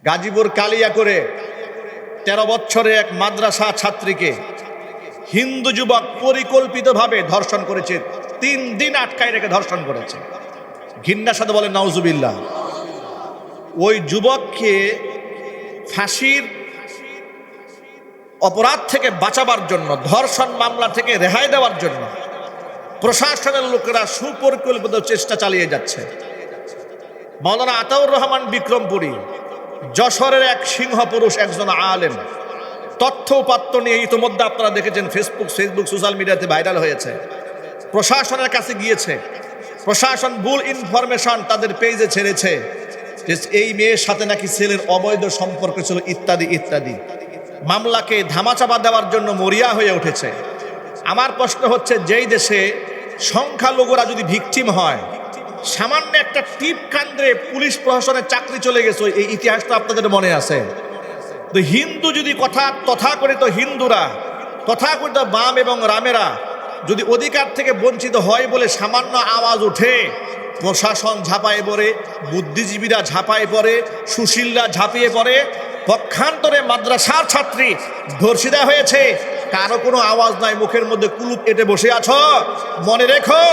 গাজীপুর কালিয়া করে 13 বছরের এক মাদ্রাসা ছাত্রীকে হিন্দু যুবক পরিকল্পিতভাবে ধর্ষণ করেছে। 3 দিন আটকায় রেখে ধর্ষণ করেছে। ঘৃণার সাথে বলে নাউজুবিল্লাহ। ওই যুবককে ফাঁসির অপরাধ থেকে বাঁচাবার জন্য, ধর্ষণ মামলা থেকে রেহাই দেওয়ার জন্য প্রশাসনের লোকেরা সুপরিকল্পিত চেষ্টা চালিয়ে যাচ্ছে। মাওলানা আতাউর রহমান বিক্রমপুরী যশোরের এক সিংহ পুরুষ, একজন আলেম, তথ্য উপাত্ত নিয়ে ইতিমধ্যে আপনারা দেখেছেন ফেসবুক সোশ্যাল মিডিয়াতে ভাইরাল হয়েছে। প্রশাসনের কাছে গিয়েছে, প্রশাসন ভুল ইনফরমেশন তাদের পেজে ছেড়েছে যে এই মেয়ের সাথে নাকি ছেলের অবৈধ সম্পর্ক ছিল ইত্যাদি ইত্যাদি। মামলাকে ধামাচাপা দেওয়ার জন্য মরিয়া হয়ে উঠেছে। আমার প্রশ্ন হচ্ছে, যেই দেশে সংখ্যালঘুরা যদি ভিকটিম হয়, সামান্য একটা টিপ কাণ্ডে পুলিশ প্রশাসনের চাকরি চলে গেছে, এই ইতিহাসটা আপনাদের মনে আছে। তো হিন্দু যদি তথাকথিত হিন্দুরা, তথাকথিত বাম এবং রামেরা যদি অধিকার থেকে বঞ্চিত হয় বলে সামান্য আওয়াজ ওঠে, প্রশাসন ঝাঁপায় পড়ে, বুদ্ধিজীবীরা ঝাঁপায় পড়ে, সুশীলরা ঝাঁপিয়ে পড়ে। পক্ষান্তরে মাদ্রাসার ছাত্রী ধর্ষিতা হয়েছে, কারো কোনো আওয়াজ নাই, মুখের মধ্যে কুলুপ এঁটে বসে আছো। মনে রেখো,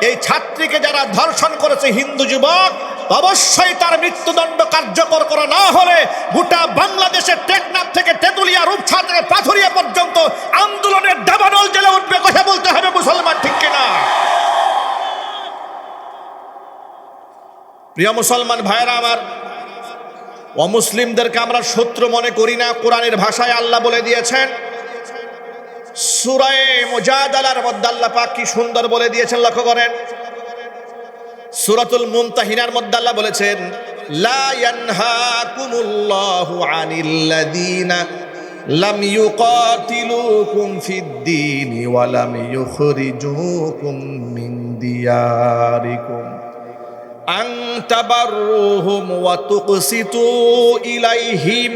এই ছাত্রীকে যারা ধর্ষণ করেছে হিন্দু যুবক, অবশ্যই তার মৃত্যুদণ্ড কার্যকর করা না হলে গোটা বাংলাদেশের টেকনাফ থেকে তেতুলিয়া, রূপসা থেকে পাথুরিয়া পর্যন্ত আন্দোলনের দাবানল জেলে উঠবে। কথা বলতে হবে মুসলমান, ঠিক কিনা? প্রিয় মুসলমান ভাইরা আমার, অমুসলিমদেরকে আমরা শত্রু মনে করি না। কোরআনের ভাষায় আল্লাহ বলে দিয়েছেন, সূরা মুজাদালার মধ্যে আল্লাহ পাক কি সুন্দর বলে দিয়েছেন, লক্ষ্য করেন। সূরাতুল মুমতাহিনার মধ্যে আল্লাহ বলেছেন, লা ইয়ানহাকুমুল্লাহু আনিল্লাযীনা লাম ইউকাতিলুকুম ফিদ-দীনি ওয়া লাম ইউখরিজুকুম মিন দিয়ারিকুম আন তাবাররুহুম ওয়া তুকসিতু ইলাইহিম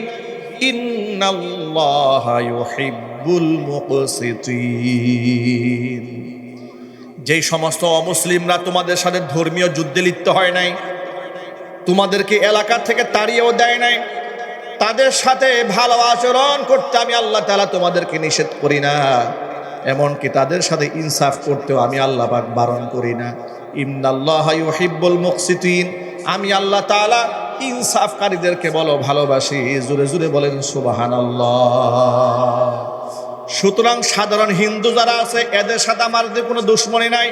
ইন্নাল্লাহা ইউহিব্বুল মুকসিতিন। যেই সমস্ত অমুসলিমরা তোমাদের সাথে ধর্মীয় যুদ্ধে লিপ্ত হয় নাই, তোমাদেরকে এলাকা থেকে তাড়িয়েও দেয় নাই, তাদের সাথে ভালো আচরণ করতে আমি আল্লাহ তাআলা তোমাদেরকে নিষেধ করি না, এমনকি তাদের সাথে ইনসাফ করতেও আমি আল্লাহ পাক বারণ করি না। ইন্নাল্লাহা ইউহিব্বুল মুকসিতিন, আমি আল্লাহ তাআলা ইনসাফকারীদেরকে ভালোবাসি। জোরে জোরে বলেন সুবহানাল্লাহ। সুতরাং সাধারণ হিন্দু যারা আছে, এদের সাথে আমার কোনো দুশ্মনী নাই,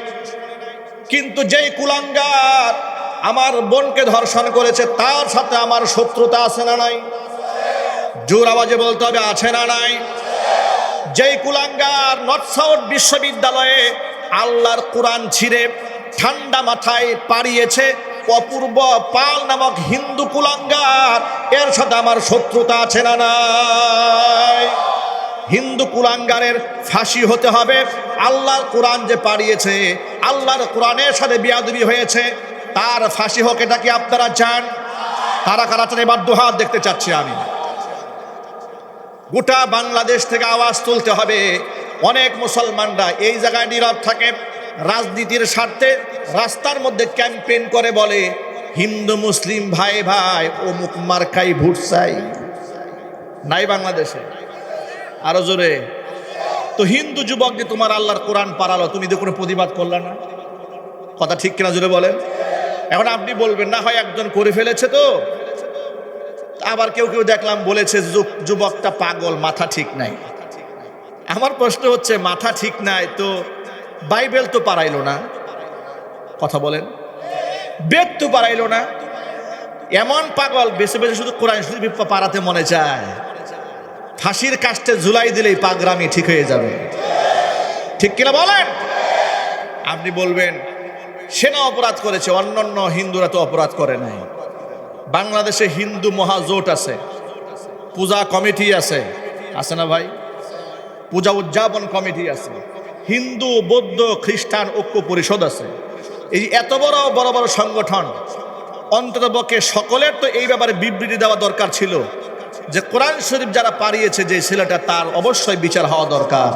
কিন্তু যেই কুলাঙ্গার আমার বোনকে ধর্ষণ করেছে তার সাথে আমার শত্রুতা আছে না নাই? জোর আওয়াজে বলতে হবে, আছে না নাই? যেই কুলাঙ্গার নর্থ সাউথ বিশ্ববিদ্যালয়ে আল্লাহর কোরআন ছিঁড়ে ঠান্ডা মাথায় পাড়িয়েছে অপূর্ব পাল নামক হিন্দু কুলাঙ্গার, এর সাথে আমার শত্রুতা আছে না নাই? হিন্দু কুলাঙ্গারের ফাঁসি হতে হবে। আল্লাহর কোরআন যে পাড়িয়েছে, আল্লাহর কোরআনের সাথে বেয়াদবি হয়েছে, তার ফাঁসি হোক। এটা কি আপনারা চান? কারা কারা চান? এবার দুহাত দেখতে চাচ্ছি আমি। গোটা বাংলাদেশ থেকে আওয়াজ তুলতে হবে। অনেক মুসলমানরা এই জায়গায় নীরব থাকে, রাজনীতির স্বার্থে রাস্তার মধ্যে ক্যাম্পেইন করে, বলে হিন্দু মুসলিম ভাই ভাই অমুক মার্কাই ভোট চাই। নাই বাংলাদেশে? আরো জোরে। তো হিন্দু যুবক যে তোমার আল্লাহর কোরআন পারালো, তুমি তো কোনো প্রতিবাদ করলে না। কথা ঠিক কিনা জোরে বলেন। এখন আপনি বলবেন না হয় একজন করে ফেলেছে, তো আবার কেউ কেউ দেখলাম বলেছে যুবকটা পাগল, মাথা ঠিক নাই। আমার প্রশ্ন হচ্ছে, মাথা ঠিক নাই তো বাইবেল তো পারাইলো না, কথা বলেন, বেদ তো পারাইলো না। এমন পাগল বেছে বেছে শুধু কোরআন শরীফ পারাতে মনে চায়। ফাঁসির কাস্টে ঝুলাই দিলেই পাগরামি ঠিক হয়ে যাবে, ঠিক কিনা বলেন? আপনি বলবেন সেনা অপরাধ করেছে, অন্যান্য হিন্দুরা তো অপরাধ করে নাই। বাংলাদেশে হিন্দু মহাজোট আছে, পূজা কমিটি আছে, আছে না ভাই? পূজা উদযাপন কমিটি আছে, হিন্দু বৌদ্ধ খ্রিস্টান ঐক্য পরিষদ আছে। এই এত বড় বড় বড় সংগঠন, অন্ততপক্ষে সকলের তো এই ব্যাপারে বিবৃতি দেওয়া দরকার ছিল যে কোরআন শরীফ যারা পাড়িয়েছে যে ছেলেটা, তার অবশ্যই বিচার হওয়া দরকার।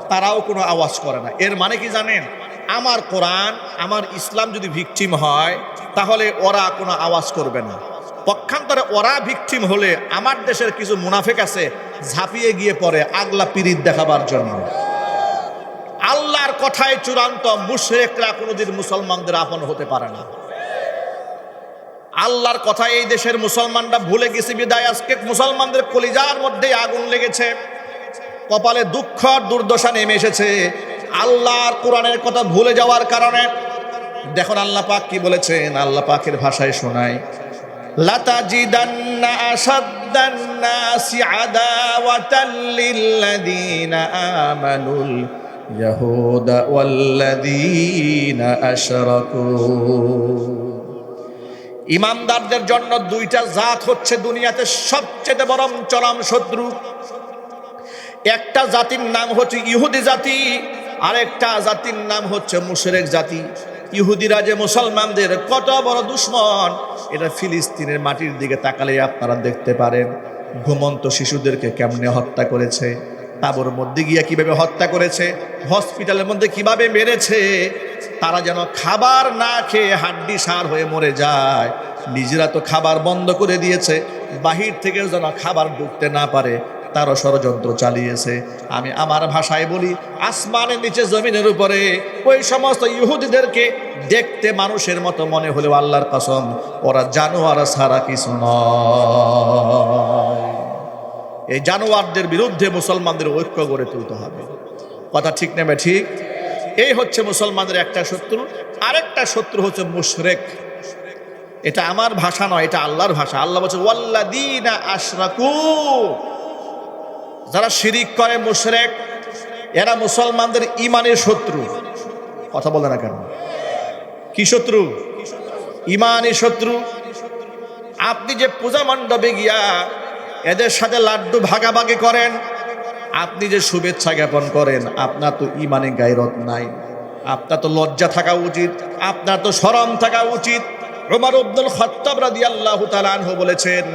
তারাও কোনো আওয়াজ করে না। এর মানে কি জানেন? আমার কোরআন, আমার ইসলাম যদি ভিকটিম হয়, তাহলে ওরা কোনো আওয়াজ করবে না। পক্ষান্তরে ওরা ভিকটিম হলে আমার দেশের কিছু মুনাফিক আছে ঝাঁপিয়ে গিয়ে পড়ে আগলা পিরিত দেখাবার জন্য। আল্লাহর কথায় চূড়ান্ত, মুশরিকরা কোনোদিন মুসলমানদের আপন হতে পারে না। আল্লাহর কথা এই দেশের মুসলমানরা ভুলে গেছে বিদায় আজকে মুসলমানদের কলিজার মধ্যে আগুন লেগেছে, কপালে দুঃখ আর দুর্দশা নেমে এসেছে আল্লাহর কোরআনের কথা ভুলে যাওয়ার কারণে। দেখুন আল্লাহ পাক কি বলেছেন, আল্লাহ পাকের ভাষায় শোনায়, লাতাজিদান্না আশাদ্দান নাসি আদাওয়াতাল লিল্লাযীনা আমানুল ইয়াহুদা ওয়াল্লাযীনা আশরাকু। ইমানদারদের জন্য দুইটা জাত হচ্ছে দুনিয়াতে সবচেয়ে বড় চরম শত্রু। একটা জাতির নাম হচ্ছে ইহুদি জাতি, আরেকটা জাতির নাম হচ্ছে মুশরিক জাতি। ইহুদিরা যে মুসলমানদের কত বড় দুশমন, এটা ফিলিস্তিনের মাটির দিকে তাকালে আপনারা দেখতে পারেন। ঘুমন্ত শিশুদেরকে কেমনে হত্যা করেছে, তাবুর মধ্যে গিয়ে কিভাবে হত্যা করেছে, হসপিটালের মধ্যে কিভাবে মেরেছে। তারা যেন খাবার না খেয়ে হাড্ডি সার হয়ে মরে যায়। নিজেরা তো খাবার বন্ধ করে দিয়েছে, বাহির থেকে যেন খাবার ঢুকতে না পারে তারও ষড়যন্ত্র চালিয়েছে। আমি আমার ভাষায় বলি, আসমানের নিচে জমিনের উপরে ওই সমস্ত ইহুদিদেরকে দেখতে মানুষের মতো মনে হলেও আল্লাহর কসম ওরা জানোয়ার ছাড়া কিছু নয়। এই জানোয়ারদের বিরুদ্ধে মুসলমানদের ঐক্য গড়ে তুলতে হবে। কথা ঠিক নেবে ঠিক? এই হচ্ছে মুসলমানদের একটা শত্রু। আরেকটা শত্রু হচ্ছে মুশরিক। এটা আমার ভাষা নয়, এটা আল্লাহর ভাষা। আল্লাহ বলছে ওয়াল্লাযীনা আশরাকু, যারা শিরিক করে মুশরিক, এরা মুসলমানদের ইমানের শত্রু। কথা বলে না কেন? কি শত্রু? ইমানের শত্রু। আপনি যে পূজা মণ্ডপে গিয়া এদের সাথে লাড্ডু ভাগাভাগি করেন, আপনি যে শুভেচ্ছা জ্ঞাপন করেন, আপনার তো ইমানে গায়রত নাই, আপনার তো লজ্জা থাকা উচিত, আপনার তো শরম থাকা উচিত। ওমর ইবনুল খাত্তাব রাদিয়াল্লাহু তাআলা আনহু বলেছেন,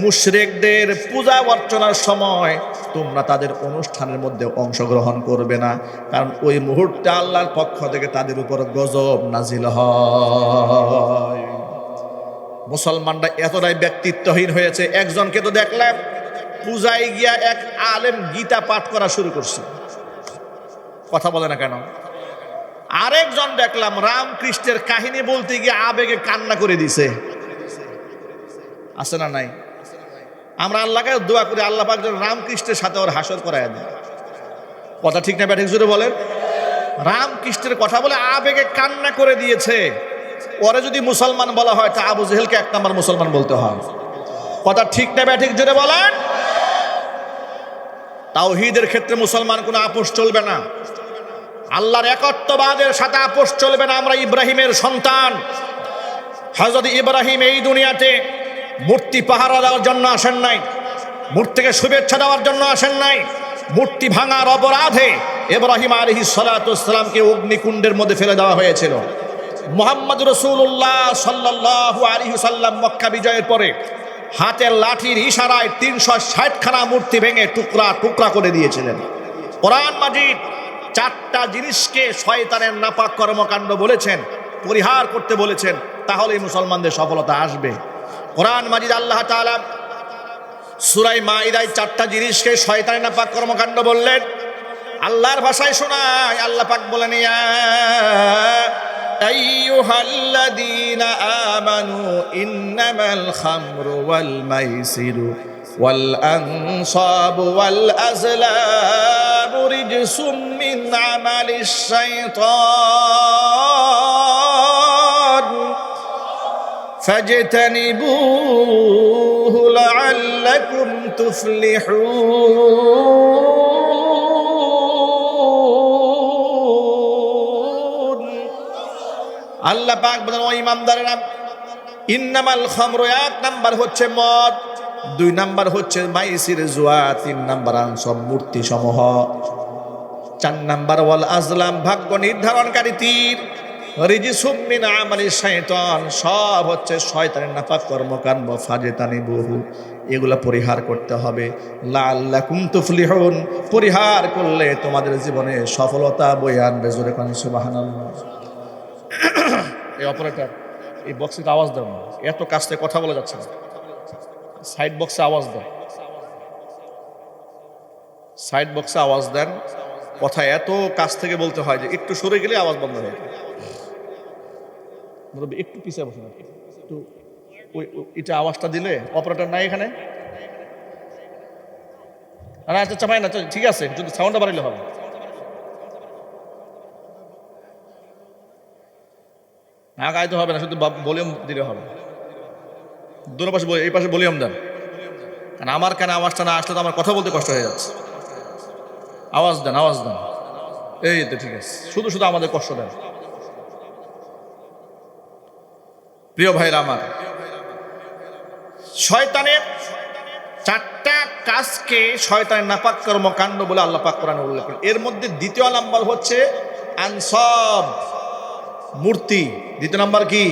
মুশরিকদের পূজা অর্চনার সময় তোমরা তাদের অনুষ্ঠানের মধ্যে অংশগ্রহণ করবে না, কারণ ওই মুহূর্তে আল্লাহর পক্ষ থেকে তাদের উপর গজব নাজিল হয়। মুসলমানরা এতটাই ব্যক্তিত্বহীন হয়েছে, একজনকে তো দেখলাম পূজায় গিয়া এক আলেম গীতা পাঠ করা শুরু করছে। কথা বলে না কেন? আরেকজন দেখলাম রামকৃষ্ণের কাহিনী বলতে গিয়ে আবেগে কান্না করে দিছে। আছে না নাই? আমরা আল্লাহকে দোয়া করি, আল্লাহ পাক যেন রামকৃষ্ণের সাথে ওর হাসর করায় দেয়। কথা ঠিক না ব্যাঠিক জুড়ে বলেন? রামকৃষ্ণের কথা বলে আবেগে কান্না করে দিয়েছে। ওরে যদি মুসলমান বলা হয় তা আবু জেহেলকে এক নম্বর মুসলমান বলতে হয়। কথা ঠিক না ব্যাঠিক জুড়ে বলেন? তাওহীদের ক্ষেত্রে মুসলমান কোনো আপোষ চলবে না, আল্লাহর একত্ববাদের সাথে আপোষ চলবে না। আমরা ইব্রাহিমের সন্তান। হযরত ইব্রাহিম এই দুনিয়াতে মূর্তি পাহারা দেওয়ার জন্য আসেন নাই, মূর্তিকে শুভেচ্ছা দেওয়ার জন্য আসেন নাই। মূর্তি ভাঙার অপরাধে ইব্রাহিম আলাইহিস সালাতু ওয়াস সালামকে অগ্নিকুণ্ডের মধ্যে ফেলে দেওয়া হয়েছিল। মুহাম্মদ রাসূলুল্লাহ সাল্লাল্লাহু আলাইহি ওয়াসাল্লাম মক্কা বিজয়ের পরে হাতের লাঠির ইশারায় 360 খানা মূর্তি ভেঙে টুকরা টুকরা করে দিয়েছিলেন। কোরআন মাজিদ 4টা জিনিসকে শয়তানের নাপাক কর্মকাণ্ড বলেছেন, পরিহার করতে বলেছেন, তাহলেই মুসলমানদের সফলতা আসবে। কোরআন মাজিদ আল্লাহ তাআলা সূরা মাঈদায় 4টা জিনিসকে শয়তানের নাপাক কর্মকাণ্ড বললেন। আল্লাহর ভাষায় শোনায়, আল্লাহ পাক বলেন, ইয়া আইয়ুহাল্লাযীনা আমানু ইন্নামাল খামরু ওয়াল মাইসিরু ওয়াল আনসাবু ওয়াল আজলামু রিজসুম মিন আমালিশ শাইতান ফাজতানিবুহু লাআল্লাকুম তুফলিহুন। আল্লাহ পাক বলেন, ও ইমানদারেরা, ইন্নামাল খামরু, 1 নাম্বার হচ্ছে মদ, 2 নাম্বার হচ্ছে মাইসির জুয়া, 3 নাম্বার আনসাব মূর্তি সমূহ, 4 নাম্বার ওয়াল আজলাম ভাগ্য নির্ধারণকারী তীর, রিজসুম মিন আমালিশ শাইতান সব হচ্ছে শয়তানের নাপাক কর্মকাণ্ড। ফাজতানিবুহু, এগুলা পরিহার করতে হবে। লাআল্লাকুম তুফলিহুন, পরিহার করলে তোমাদের জীবনে সফলতা বয়ে আনবে। জোরে কোন সুবহানাল্লাহ। এই অপারেটর, এই বক্সের আওয়াজ দাও না, এত কাছ থেকে কথা বলা যাচ্ছে না। সাইড বক্সে আওয়াজ দেন, সাইড বক্সে আওয়াজ দেন। কথা এত কাছ থেকে বলতে হয় যে একটু সরে গেলে আওয়াজ বন্ধ হয়ে যায়। একটু পিছিয়ে বসে না, একটু এটা আওয়াজটা দিলে অপারেটর নাই এখানে। আচ্ছা চাপাই না, ঠিক আছে, যদি সাউন্ডটা বাড়াইলে হবে। না গাইতে হবে না, শুধু ভলিউম দিলে হবে। দুটো পাশে এই পাশে ভলিউম দেন, কারণ আমার কেন আওয়াজটা না আসলে তো আমার কথা বলতে কষ্ট হয়ে যাচ্ছে। আওয়াজ দেন, আওয়াজ দেন, এই তো ঠিক আছে, শুধু শুধু আমাদের কষ্ট দেন। প্রিয় ভাইরা আমার, শয়তানের 4টা কাজকে শয়তানের নাপাক কর্মকাণ্ড বলে আল্লাহ পাক কোরআনে উল্লেখ করেন। এর মধ্যে দ্বিতীয় নাম্বার হচ্ছে আনসাব, মূর্তি। দ্বিতীয় নাম্বার কি?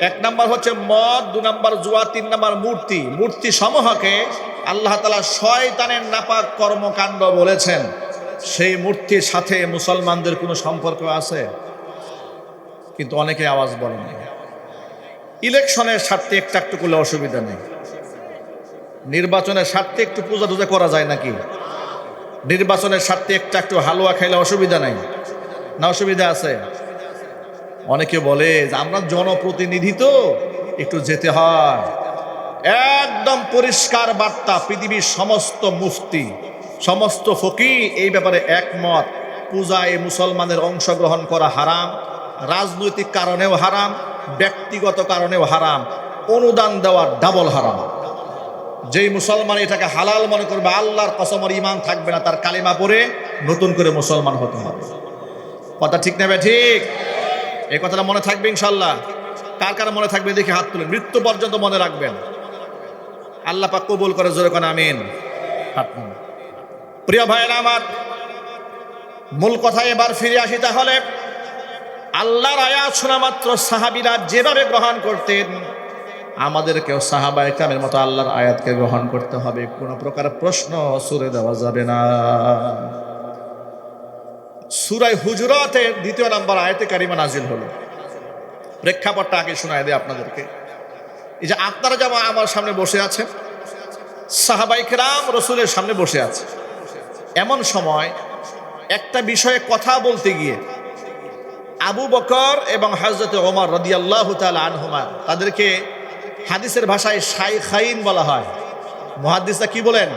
1 নাম্বার হচ্ছে মদ, 2 নাম্বার জুয়া, 3 নাম্বার মূর্তি। মূর্তি সমূহকে আল্লাহ তাআলা শয়তানের নাপাক কর্মকাণ্ড বলেছেন। সেই মূর্তির সাথে মুসলমানদের কোনো সম্পর্ক আছে? কিন্তু অনেকে আওয়াজ বলেন না। ইলেকশনের স্বার্থে একটু করলে অসুবিধা নেই, নির্বাচনের স্বার্থে একটু পূজা টুজা করা যায় নাকি? নির্বাচনের স্বার্থে একটু হালুয়া খাইলে অসুবিধা নাই না? অসুবিধা আছে। অনেকে বলে যে আমরা জনপ্রতিনিধি তো একটু যেতে হয়। একদম পরিষ্কার বার্তা, পৃথিবীর সমস্ত মুফতি, সমস্ত ফকিহ এই ব্যাপারে একমত। পূজায় মুসলমানের অংশগ্রহণ করা হারাম, রাজনৈতিক কারণেও হারাম, ব্যক্তিগত কারণেও হারাম, অনুদান দেওয়া ডাবল হারাম। যেই মুসলমান এটাকে হালাল মনে করবে, আল্লাহর কসম ওর ঈমান থাকবে না, তার কালিমা পড়ে নতুন করে মুসলমান হতে হবে। কথা ঠিক নেবে? ঠিক। এই কথাটা মনে থাকবে ইনশাল্লাহ। কার কার মনে থাকবে দেখি হাত তুলেন, মৃত্যু পর্যন্ত মনে রাখবেন। আল্লাহ পাক কবুল করে, জোরে কোন আমিন। প্রিয় ভাইরা আমার, মূল কথায় এবার ফিরে আসি। তাহলে আল্লাহর আয়াত শোনা মাত্র সাহাবীরা যেভাবে গ্রহণ করতেন, আমাদেরকেও সাহাবায়ে কেরামের মতো আল্লাহর আয়াতকে গ্রহণ করতে হবে। কোনো প্রকার প্রশ্ন ছুড়ে দেওয়া যাবে না। সূরা হুজুরাতের 2 নম্বর আয়াতে কারিমা নাজিল হলো। প্রেক্ষাপটটা আগে শোনায় দেয় আপনাদেরকে। এই যে আপনারা যেমন আমার সামনে বসে আছেন, সাহাবায়ে কেরাম রাসূলের সামনে বসে আছে, এমন সময় একটা বিষয়ে কথা বলতে গিয়ে আবু বকর এবং হযরত ওমর রাদিয়াল্লাহু তাআলা আনহুমা, তাদেরকে হাদিসের ভাষায় শাইখাইন বলা হয়। মুহাদ্দিসরা কি বলেন?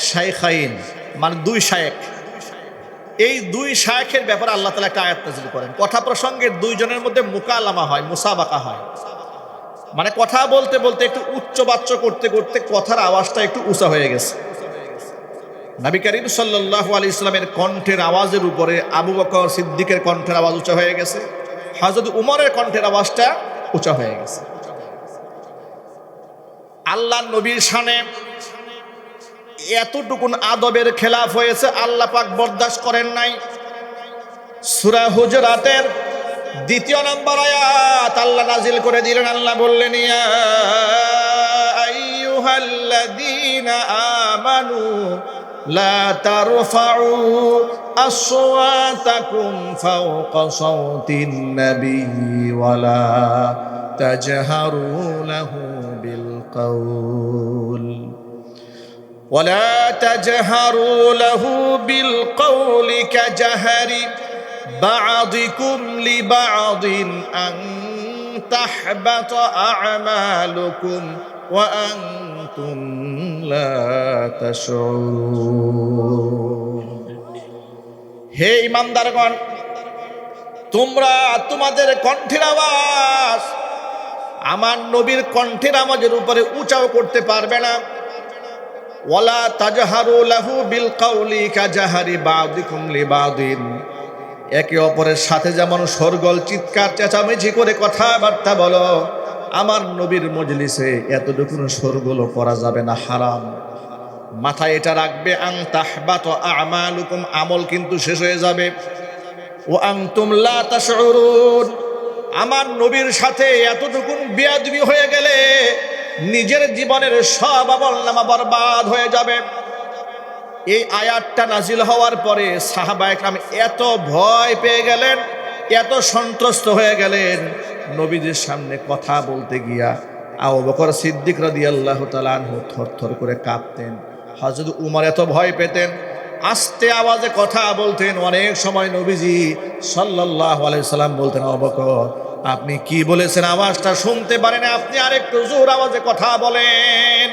শাইখাইন, মানে 2 শায়েখ। এই 2 শায়েখের ব্যাপারে আল্লাহ তাআলা একটা আয়াত নাযিল করেন। কথা প্রসঙ্গে 2 জনের মধ্যে মুকালামা হয়, মুসাবাকা হয়। মানে কথা বলতে বলতে একটু উচ্চবাচ্য করতে করতে কথার আওয়াজটা একটু উঁচা হয়ে গেছে। নবী করিম সাল্লাল্লাহু আলাইহি ওয়াসাল্লামের কণ্ঠের আওয়াজের উপরে আবু বকর সিদ্দিকের কণ্ঠের আওয়াজ উঁচা হয়ে গেছে, হযরত উমরের কণ্ঠের আওয়াজটা উঁচা হয়ে গেছে। আল্লাহর নবীর শানে এতটুকুন আদবের খেলাফ হয়েছে, আল্লাহ পাক বরদাস্ত করেন নাই। সূরা হুজুরাতের 2 নম্বর আয়াত আল্লাহ নাজিল করে দিলেন। আল্লাহ বললেন, ইয়া আইয়ুহাল্লাযীনা আমানু লা তারফাউ আসওয়াতাকুম ফাওকা সাওতিন নাবিয়্যি ওয়ালা তাজহারু লাহু বিল কাউল ولا تجهروا له بالقول كجهر بعضكم لبعض أن تحبط أعمالكم وأنتم لا تشعرون। হে ইমানদারগণ, তোমরা তোমাদের কণ্ঠের আওয়াজ আমার নবীর কণ্ঠের আওয়াজের উপরে উঁচাও করতে পারবে না। ওয়ালা তাজহারু লাহু বিল কাউলি কাজাহারি বাদিকুম লিবাদিন, একে অপরের সাথে যেমন সরগল চিৎকার চেঁচামেচি করে কথাবার্তা বলো, আমার নবীর মজলিসে এতটুকু সরগল করা যাবে না, হারাম। মাথায় এটা রাখবে, আন তাহবাত আমালুকুম, আমল কিন্তু শেষ হয়ে যাবে। ওয়া আনতুম লা তাশউরুন, আমার নবীর সাথে এতটুকু বেয়াদবি হয়ে গেলে নিজের জীবনের সব আমলনামা বরবাদ হয়ে যাবে। এই আয়াতটা নাজিল হওয়ার পরে সাহাবায়ে কেরাম এত ভয় পেয়ে গেলেন, এত সন্ত্রস্ত হয়ে গেলেন, নবীদের সামনে কথা বলতে গিয়া আবু বকর সিদ্দিক রাদিয়াল্লাহু তাআলা আনহু থরথর করে কাঁপতেন, হযরত উমর এত ভয় পেতেন, আস্তে আওয়াজে কথা বলতেন। অনেক সময় নবীজি সাল্লাল্লাহু আলাইহি সাল্লাম বলতেন, আবু বকর আপনি কি বলেছেন আওয়াজটা শুনতে পারেন, আপনি আরেকটু জোর আওয়াজে কথা বলেন।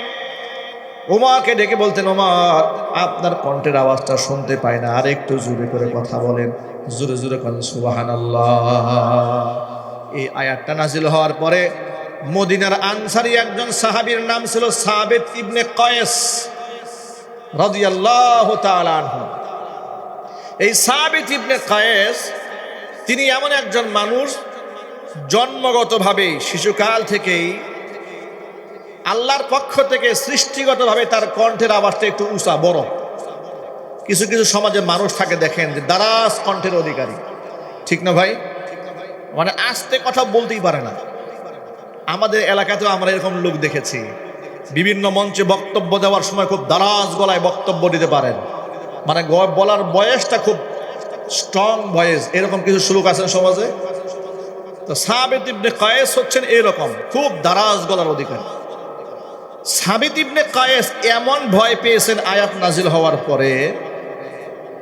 উমরকে ডেকে বলতেন, উমর আপনার কণ্ঠের আওয়াজটা শুনতে পাই না, আরেকটু জোরে করে কথা বলেন, জোরে জোরে বলেন সুবহানাল্লাহ। এই আয়াতটা নাজিল হওয়ার পরে মদিনার আনসারী একজন সাহাবীর নাম ছিল সাবিত ইবনে কয়েস রাদিয়াল্লাহু তাআলা আনহু। এই সাবিত ইবনে কয়েস তিনি এমন একজন মানুষ, জন্মগতভাবে শিশুকাল থেকেই আল্লাহর পক্ষ থেকে সৃষ্টিগতভাবে তার কণ্ঠের আওয়াজটা একটু উঁচা বড়। কিছু কিছু সমাজে মানুষ থাকে দেখেন যে দারাজ কণ্ঠের অধিকারী, ঠিক না ভাই? মানে আস্তে কথা বলতেই পারে না। আমাদের এলাকাতেও আমরা এরকম লোক দেখেছি, বিভিন্ন মঞ্চে বক্তব্য দেওয়ার সময় খুব দারাজ গলায় বক্তব্য দিতে পারেন, মানে বলার বয়সটা খুব স্ট্রং ভয়েস, এরকম কিছু লোক আছেন সমাজে। তো সাবিত ইবনে কয়েস হচ্ছেন এরকম খুব দারাজ গলার অধিকারী। সাবিত ইবনে কয়েস এমন ভয় পেয়েছেন আয়াত নাজিল হওয়ার পরে,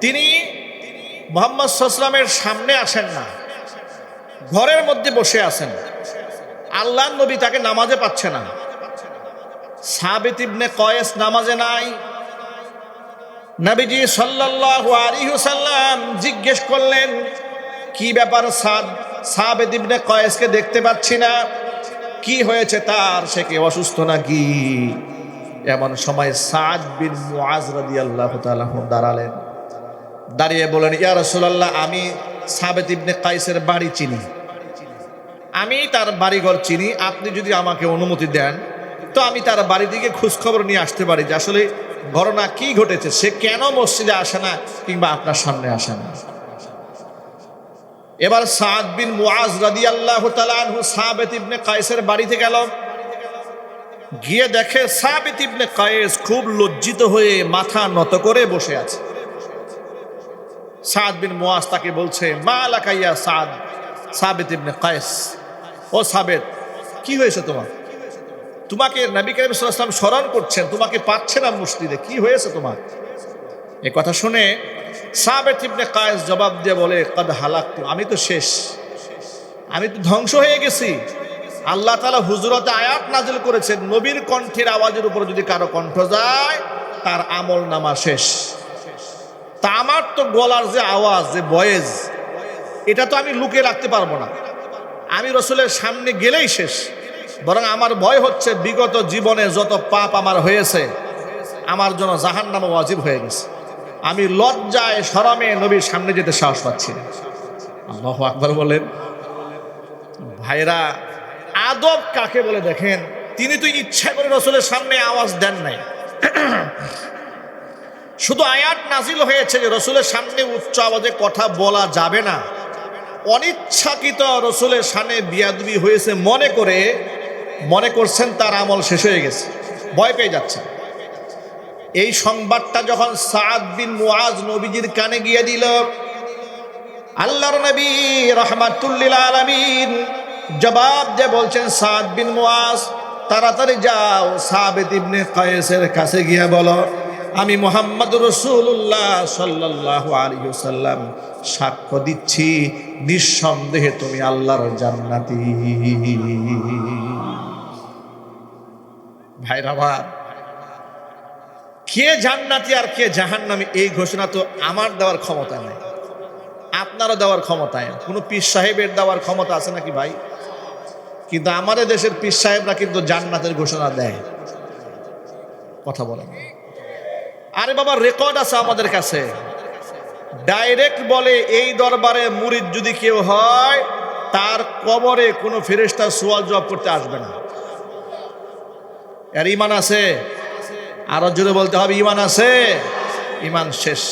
তিনি মুহাম্মদ সাল্লাল্লাহু আলাইহি ওয়াসাল্লামের সামনে আসেন না, ঘরের মধ্যে বসে আছেন। আল্লাহর নবী তাকে নামাজে পাচ্ছে না। সাবিত ইবনে কয়েস নামাজে নাই। নবীজি সাল্লাল্লাহু আলাইহি ওয়াসাল্লাম জিজ্ঞেস করলেন, কি ব্যাপার সাবিত ইবনে কয়েসকে দেখতে পাচ্ছি না, কি হয়েছে তার, সে কি অসুস্থ নাকি? এমন সময় সাদ বিন মুআজ রাদিয়াল্লাহু তাআলা দাঁড়ালেন, দাঁড়িয়ে বলেন, ইয়া রাসূলুল্লাহ আমি সাবিত ইবনে কয়েসের বাড়ি চিনি, আমি তার বাড়িঘর চিনি, আপনি যদি আমাকে অনুমতি দেন তো আমি তার বাড়ি থেকে খোঁজখবর নিয়ে আসতে পারি যে আসলে ঘটনা কি ঘটেছে, সে কেন মসজিদে আসে না কিংবা আপনার সামনে আসে না। এবার সাদ বিন মুআজ রাদিয়াল্লাহু তাআলা আনহু সাবিত ইবনে কয়েসের বাড়িতে গেল, গিয়ে দেখে সাবিত ইবনে কয়েস খুব লজ্জিত হয়ে মাথা নত করে বসে আছে। সাদ বিন মুআজ তাকে বলছে, মা লাকা ইয়া সাবিত ইবনে কয়েস, ও সাবিত কি হয়েছে তোমার? তোমাকে নবী করিম সাল্লাল্লাহু আলাইহি ওয়াসাল্লাম স্মরণ করছেন, তোমাকে পাচ্ছে না মসজিদে, কি হয়েছে তোমার? এই কথা শুনে সাবিত ইবনে কয়েস জবাব দিয়ে বলে, কদ হালাকতু, আমি তো শেষ, আমি তো ধ্বংস হয়ে গেছি। আল্লাহ তাআলা হুজুরাতে আয়াত নাজিল করেছেন, নবীর কণ্ঠের আওয়াজের উপর যদি কারো কণ্ঠ যায় তার আমল নামা শেষ। তা আমার তো গলার যে আওয়াজ, যে ভয়েস, এটা তো আমি লুকিয়ে রাখতে পারবো না, আমি রাসূলের সামনে গেলেই শেষ। বরং আমার ভয় হচ্ছে বিগত জীবনে যত পাপ আমার হয়েছে, আমার জন্য জাহান্নাম ওয়াজিব হয়ে গেছে, আমি লজ্জায় শরমে নবীর সামনে যেতে সাহস পাচ্ছি না। আল্লাহু আকবার বলেন। ভাইরা, আদব কাকে বলে দেখেন, তিনি তো ইচ্ছা করে রাসূলের সামনে আওয়াজ দেন নাই, শুধু আয়াত নাজিল হয়েছে যে রাসূলের সামনে উচ্চ আওয়াজে কথা বলা যাবে না। অনিচ্ছাকৃত রাসূলের সামনে বিয়াদবি হয়েছে মনে করছেন তার আমল শেষ হয়ে গেছে, ভয় পেয়ে যাচ্ছেন। এই সংবাদটা যখন সাদ বিন মুআজ নবীজির কানে গিয়ে দিল, আল্লাহর নবী রাহমাতুল লিল আলামিন জবাব দিয়ে বলছেন, সাদ বিন মুআজ তাড়াতাড়ি যাও সাবিত ইবনে কয়েসের কাছে গিয়ে বলো, আমি মুহাম্মদুর রাসূলুল্লাহ সাল্লাল্লাহু আলাইহি ওয়াসাল্লাম সাক্ষ্য দিচ্ছি, নিঃসন্দেহে তুমি আল্লাহর জান্নাতি। ভাইরা আমার, কে জান্নাতি আর কে জাহান্নামী এই ঘোষণা তো আমার দেওয়ার ক্ষমতা নেই, আপনারও দেওয়ার ক্ষমতা নেই। কোনো পীর সাহেবের দেওয়ার ক্ষমতা আছে নাকি ভাই? কিন্তু আমাদের দেশের পীর সাহেবরা কিন্তু জান্নাতের ঘোষণা দেয়, কথা বলেন। আরে বাবা, রেকর্ড আছে আমাদের কাছে, ডাইরেক্ট বলে এই দরবারে মুরিদ যদি কেউ হয় তার কবরে কোনো ফেরেশতা সওয়াল জবাব করতে আসবে না। এর ঈমান আছে? আরো জোরে বলতে হবে, ঈমান আছে? ঈমান শেষ।